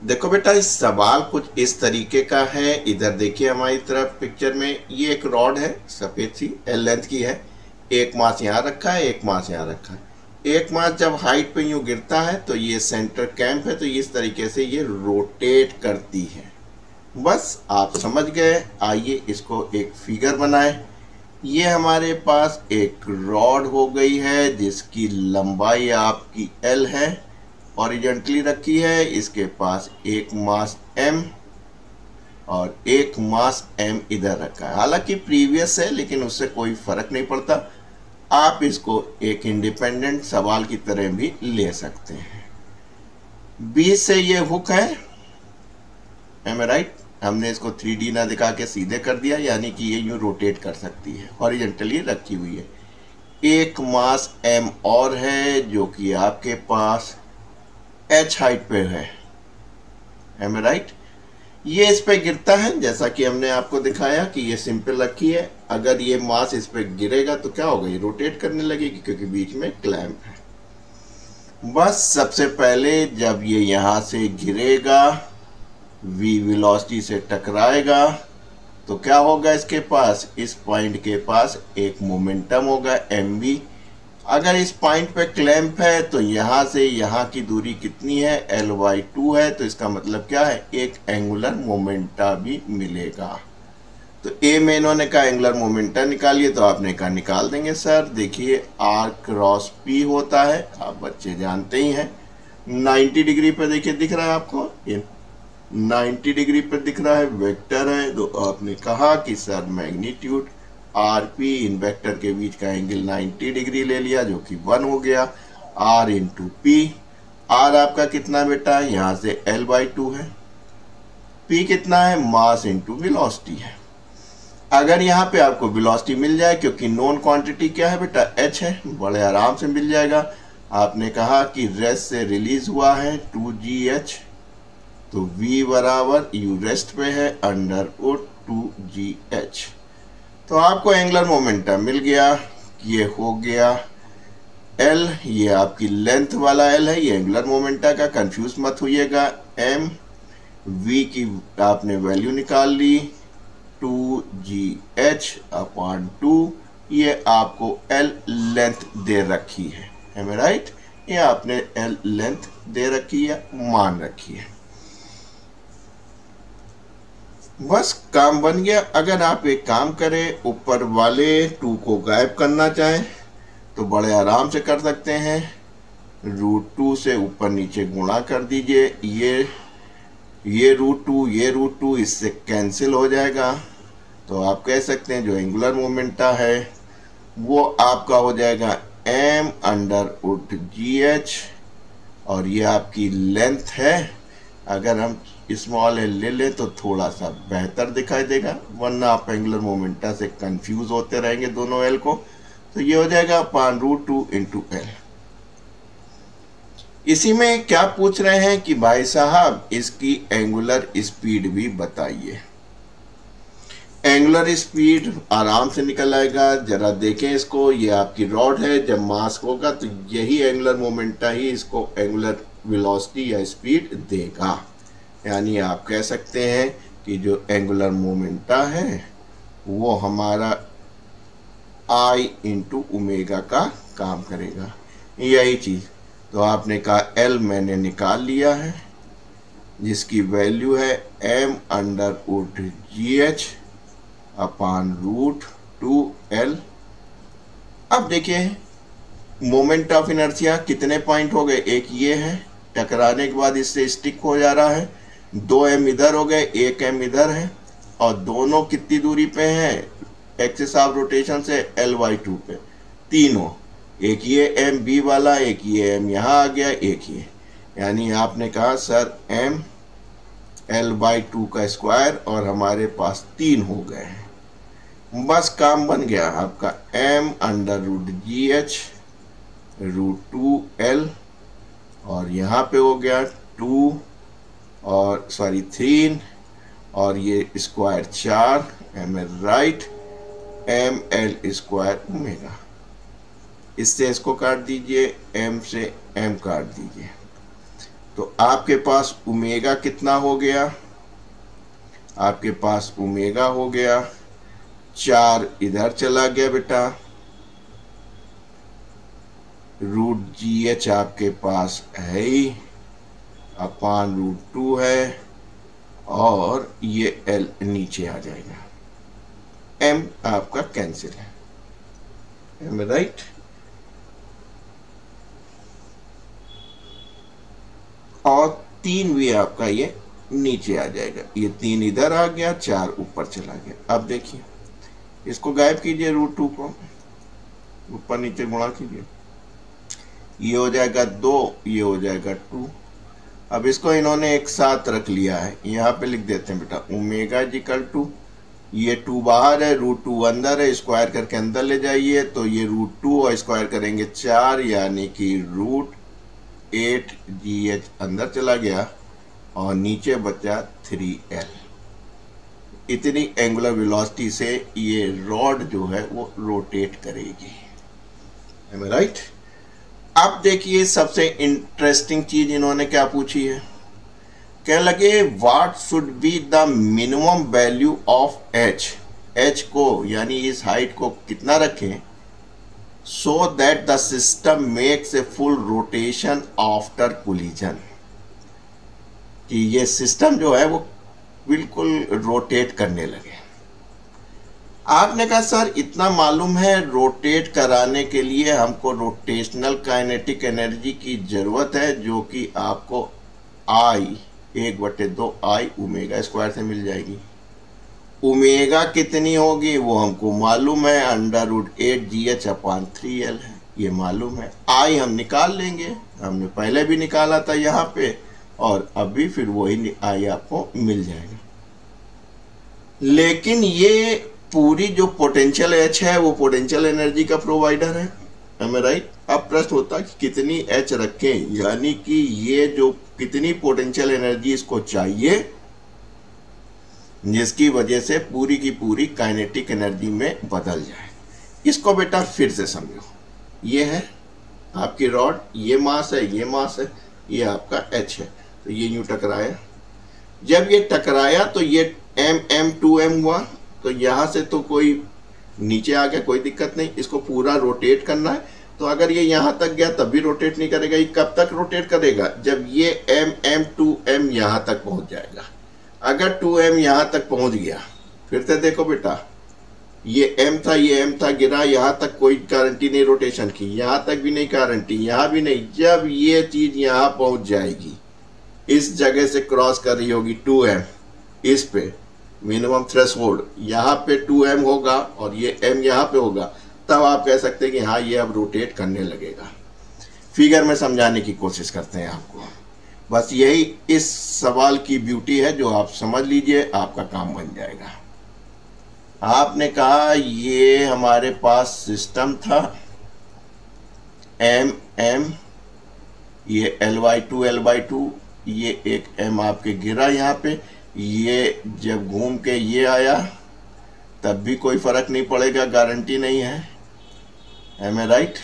देखो बेटा, इस सवाल कुछ इस तरीके का है। इधर देखिए हमारी तरफ पिक्चर में ये एक रॉड है, सफेद सी एल लेंथ की है। एक मास यहाँ रखा है, एक मास यहाँ रखा है। एक मास जब हाइट पे यूं गिरता है तो ये सेंटर कैंप है, तो इस तरीके से ये रोटेट करती है। बस आप समझ गए। आइए इसको एक फिगर बनाएं। ये हमारे पास एक रॉड हो गई है जिसकी लंबाई आपकी एल है, हॉरिजॉन्टली रखी है। इसके पास एक मास m और एक मास m इधर रखा है। हालांकि प्रीवियस है लेकिन उससे कोई फर्क नहीं पड़ता। आप इसको एक इंडिपेंडेंट सवाल की तरह भी ले सकते हैं। बीच से ये हुक है, एम आई राइट। हमने इसको 3D ना दिखा के सीधे कर दिया, यानी कि ये यूं रोटेट कर सकती है, हॉरिजॉन्टली रखी हुई है। एक मास m और है जो कि आपके पास h हाइट पे है, एम आई राइट। ये इस पे गिरता है, जैसा कि हमने आपको दिखाया कि ये सिंपल रखी है। अगर ये मास इस पे गिरेगा तो क्या होगा, ये रोटेट करने लगेगी क्योंकि बीच में क्लैंप है। बस सबसे पहले जब ये यहाँ से गिरेगा, v वेलोसिटी से टकराएगा, तो क्या होगा, इसके पास, इस पॉइंट के पास एक मोमेंटम होगा mv। अगर इस पॉइंट पे क्लैंप है तो यहाँ से यहाँ की दूरी कितनी है, L/2 है। तो इसका मतलब क्या है, एक एंगुलर मोमेंटा भी मिलेगा। तो ए में इन्होंने कहा एंगुलर मोमेंटा निकालिए, तो आपने कहा निकाल देंगे सर। देखिए R क्रॉस P होता है, आप बच्चे जानते ही हैं। 90 डिग्री पर देखिए दिख रहा है आपको, ये 90 डिग्री पर दिख रहा है, वेक्टर है। तो आपने कहा कि सर मैग्नीट्यूड RP इन वेक्टर के बीच का एंगल 90 डिग्री ले लिया, जो कि 1 हो गया। R इंटू P, R आपका कितना बेटा, यहाँ से L/2 है। P कितना है, मास इंटू वेलोसिटी है। अगर यहाँ पे आपको वेलोसिटी मिल जाए, क्योंकि नोन क्वांटिटी क्या है बेटा, h है, बड़े आराम से मिल जाएगा। आपने कहा कि रेस्ट से रिलीज हुआ है 2gh, तो v बराबर u रेस्ट पे है अंडर रूट 2gh। तो आपको एंगुलर मोमेंटम मिल गया। ये हो गया L, ये आपकी लेंथ वाला L है, ये एंगुलर मोमेंटा का, कंफ्यूज मत होइएगा। m, v की आपने वैल्यू निकाल ली 2gh/2, ये आपको L लेंथ दे रखी है, एम आई राइट। ये आपने L लेंथ दे रखी है, मान रखी है। बस काम बन गया। अगर आप एक काम करें, ऊपर वाले 2 को गायब करना चाहें तो बड़े आराम से कर सकते हैं। √2 से ऊपर नीचे गुणा कर दीजिए। ये √2, ये √2 इससे कैंसिल हो जाएगा। तो आप कह सकते हैं जो एंगुलर मोमेंटा है वो आपका हो जाएगा m/√gh, और ये आपकी लेंथ है। अगर हम स्मॉल एल ले लें तो थोड़ा सा बेहतर दिखाई देगा, वरना आप एंगुलर मोमेंटा से कंफ्यूज होते रहेंगे दोनों एल को। तो ये हो जाएगा √2 इंटू एल। इसी में क्या पूछ रहे हैं कि भाई साहब इसकी एंगुलर स्पीड भी बताइए। एंगुलर स्पीड आराम से निकल आएगा। जरा देखें इसको, ये आपकी रॉड है, जब मास होगा तो यही एंगुलर मोमेंटा ही इसको एंगुलर वेलोसिटी या स्पीड देगा। यानी आप कह सकते हैं कि जो एंगुलर मोमेंटा है वो हमारा I इंटू ओमेगा का काम करेगा, यही चीज़। तो आपने कहा L मैंने निकाल लिया है, जिसकी वैल्यू है m/√gh/√2l। अब देखिए मोमेंट ऑफ इनर्शिया कितने पॉइंट हो गए, एक ये है, टकराने के बाद इससे स्टिक हो जा रहा है, 2m इधर हो गए, 1m इधर है, और दोनों कितनी दूरी पे हैं, एक्सिस ऑफ रोटेशन से L/2 पे, तीनों। एक ये m b वाला, एक ये m यहाँ आ गया, एक ये। यानी आपने कहा सर m L/2 का स्क्वायर, और हमारे पास 3 हो गए हैं। बस काम बन गया आपका m/√gh/√2l, और यहाँ पे हो गया 3, और ये square 4, M right, ml² omega. इससे इसको काट दीजिए, m से m काट दीजिए। तो आपके पास ओमेगा कितना हो गया, आपके पास ओमेगा हो गया 4 इधर चला गया बेटा, रूट जी एच आपके पास है ही, अपान रूट 2 है, और ये एल नीचे आ जाएगा, एम आपका कैंसिल है, एम राइट। और 3 भी आपका ये नीचे आ जाएगा, ये 3 इधर आ गया, 4 ऊपर चला गया। अब देखिए इसको गायब कीजिए, रूट 2 को ऊपर नीचे गुणा कीजिए, ये हो जाएगा 2, ये हो जाएगा 2। अब इसको इन्होंने एक साथ रख लिया है, यहाँ पे लिख देते हैं बेटा ओमेगा इक्वल टू, ये 2 बाहर है, रूट 2 अंदर है, स्क्वायर करके अंदर ले जाइए, तो ये रूट 2 और स्क्वायर करेंगे 4, यानी कि रूट 8 जी एच अंदर चला गया और नीचे बचा 3l। इतनी एंगुलर वेलोसिटी से ये रॉड जो है वो रोटेट करेगी, am I right? अब देखिए सबसे इंटरेस्टिंग चीज इन्होंने क्या पूछी है, कह लगे what should be the minimum value of h, h को यानी इस हाइट को कितना रखें, so that the system makes a full rotation after collision, कि ये सिस्टम जो है वो बिल्कुल रोटेट करने लगे। आपने कहा सर इतना मालूम है, रोटेट कराने के लिए हमको रोटेशनल काइनेटिक एनर्जी की जरूरत है, जो कि आपको आई 1/2 आई ओमेगा स्क्वायर से मिल जाएगी। ओमेगा कितनी होगी वो हमको मालूम है, √8 GH अपान 3l है, ये मालूम है। आई हम निकाल लेंगे, हमने पहले भी निकाला था यहाँ पे, और अभी फिर वही आई आपको मिल जाएगा। लेकिन ये पूरी जो पोटेंशियल एच है वो पोटेंशियल एनर्जी का प्रोवाइडर है, हमें राइट। अब प्रश्न होता है कि कितनी एच रखें, यानी कि ये जो कितनी पोटेंशियल एनर्जी इसको चाहिए, जिसकी वजह से पूरी की पूरी काइनेटिक एनर्जी में बदल जाए। इसको बेटा फिर से समझो, ये है आपकी रॉड, ये मास है, ये मास है, ये आपका एच है, तो ये यूं टकराया। जब ये टकराया तो ये m2m हुआ, तो यहाँ से तो कोई नीचे आ गया, कोई दिक्कत नहीं, इसको पूरा रोटेट करना है। तो अगर ये यहाँ तक गया तब भी रोटेट नहीं करेगा, ये कब तक रोटेट करेगा, जब ये m2m यहाँ तक पहुँच जाएगा। अगर 2m यहाँ तक पहुँच गया, फिर से देखो बेटा, ये m था, ये m था, गिरा, यहाँ तक कोई गारंटी नहीं रोटेशन की, यहाँ तक भी नहीं गारंटी, यहाँ भी नहीं। जब ये चीज़ यहाँ पहुँच जाएगी, इस जगह से क्रॉस कर रही होगी 2m, इस पे मिनिमम थ्रेशोल्ड यहाँ पे 2m होगा और ये m यहाँ पे होगा, तब आप कह सकते हैं कि हाँ ये अब रोटेट करने लगेगा। फिगर में समझाने की कोशिश करते हैं आपको, बस यही इस सवाल की ब्यूटी है, जो आप समझ लीजिए आपका काम बन जाएगा। आपने कहा ये हमारे पास सिस्टम था m, ये L/2, ये एक m आपके गिरा यहाँ पे, ये जब घूम के ये आया तब भी कोई फर्क नहीं पड़ेगा, गारंटी नहीं है, एम आई राइट।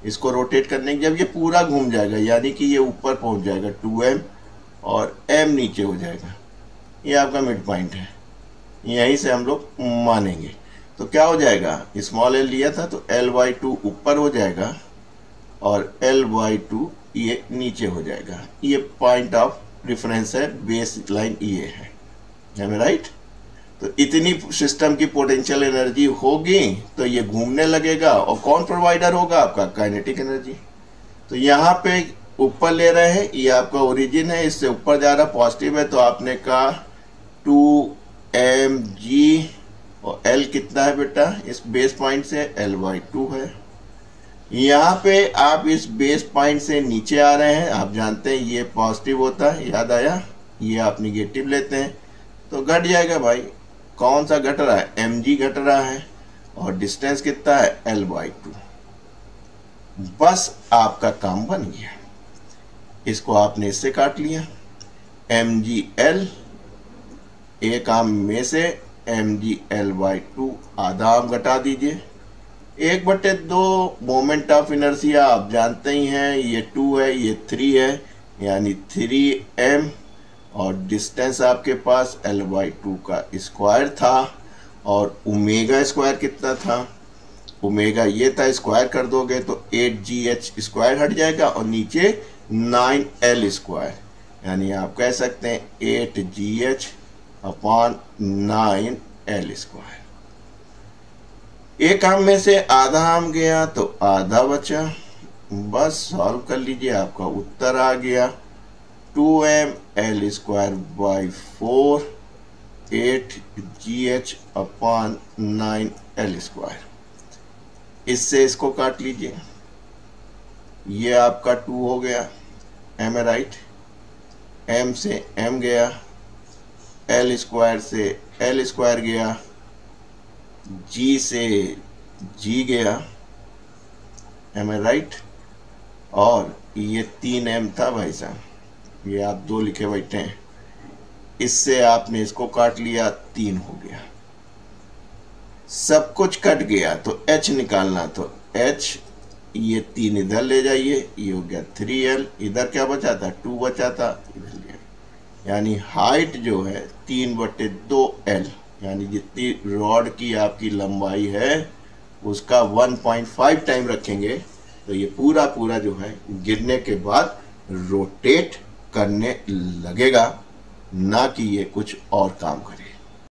इसको रोटेट करने के जब ये पूरा घूम जाएगा, यानी कि ये ऊपर पहुंच जाएगा 2m और m नीचे हो जाएगा, ये आपका मिड पॉइंट है, यहीं से हम लोग मानेंगे। तो क्या हो जाएगा, स्मॉल l लिया था तो L/2 ऊपर हो जाएगा और L/2 ये नीचे हो जाएगा। ये पॉइंट ऑफ रेफरेंस है, बेस लाइन ये है, हमें राइट। तो इतनी सिस्टम की पोटेंशियल एनर्जी होगी तो ये घूमने लगेगा, और कौन प्रोवाइडर होगा, आपका काइनेटिक एनर्जी। तो यहाँ पे ऊपर ले रहे हैं, ये आपका ओरिजिन है, इससे ऊपर जा रहा पॉजिटिव है, तो आपने कहा 2mg और l कितना है बेटा, इस बेस पॉइंट से L/2 है। यहाँ पे आप इस बेस पॉइंट से नीचे आ रहे हैं, आप जानते हैं ये पॉजिटिव होता है, याद आया, ये आप निगेटिव लेते हैं तो घट जाएगा भाई। कौन सा घट रहा है, mg घट रहा है, और डिस्टेंस कितना है L/2। बस आपका काम बन गया, इसको आपने इससे काट लिया, mgl एक आर्म में से mgl/2 आधा आर्म घटा दीजिए। 1/2 मोमेंट ऑफ इनर्शिया आप जानते ही हैं, ये 2 है, ये 3 है, यानी 3m, और डिस्टेंस आपके पास l/2 का स्क्वायर था, और ओमेगा स्क्वायर कितना था, ओमेगा ये था, स्क्वायर कर दोगे तो 8gh स्क्वायर हट जाएगा और नीचे 9l स्क्वायर, यानी आप कह सकते हैं 8gh अपॉन 9l स्क्वायर। एक आम में से आधा आम गया तो आधा बचा, बस सॉल्व कर लीजिए, आपका उत्तर आ गया 2ml square by 4 8gh upon 9l square. इससे इसको काट लीजिए, ये आपका 2 हो गया, एम ए राइट, m से m गया, l स्क्वायर से l स्क्वायर गया, g से g गया, एम ए राइट, और ये 3m था भाई साहब, ये आप 2 लिखे बैठे हैं, इससे आपने इसको काट लिया, 3 हो गया। सब कुछ कट गया तो h निकालना, तो h, ये 3 इधर ले जाइए, ये हो गया 3l, इधर क्या बचा था, 2 बचा था, इधर ले, यानी हाइट जो है 3/2l, यानी जितनी रॉड की आपकी लंबाई है उसका 1.5 टाइम रखेंगे तो ये पूरा पूरा जो है गिरने के बाद रोटेट करने लगेगा, ना कि ये कुछ और काम करे।